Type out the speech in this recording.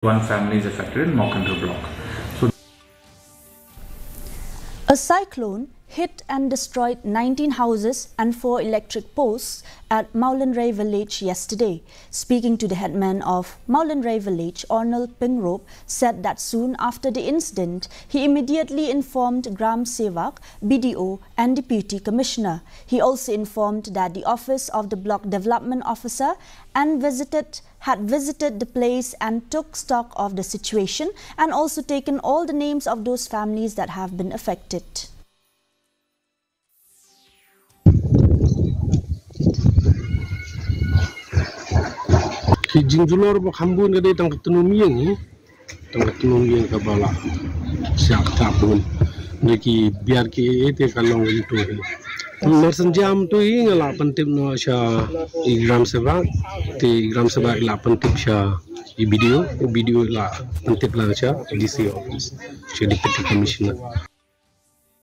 One family is affected in Mokandar block. So, a cyclone hit and destroyed 19 houses and 4 electric posts at Maulanray village yesterday. Speaking to the headman of Maulanray village, Arnold Pingrop said that soon after the incident, he immediately informed Gram Sevak, BDO and Deputy Commissioner. He also informed that the office of the block development officer had visited the place and took stock of the situation and also taken all the names of those families that have been affected. Ki jingjulor bo khambun gade tang tunumiyeng ka bala siak tapun neki biar ki ete kalong itu nersen jam tu ingala pentip no sha Gram Sevak te Gram Sevak la pentip sha video la pentip la sha DC office sha Deputy Commissioner.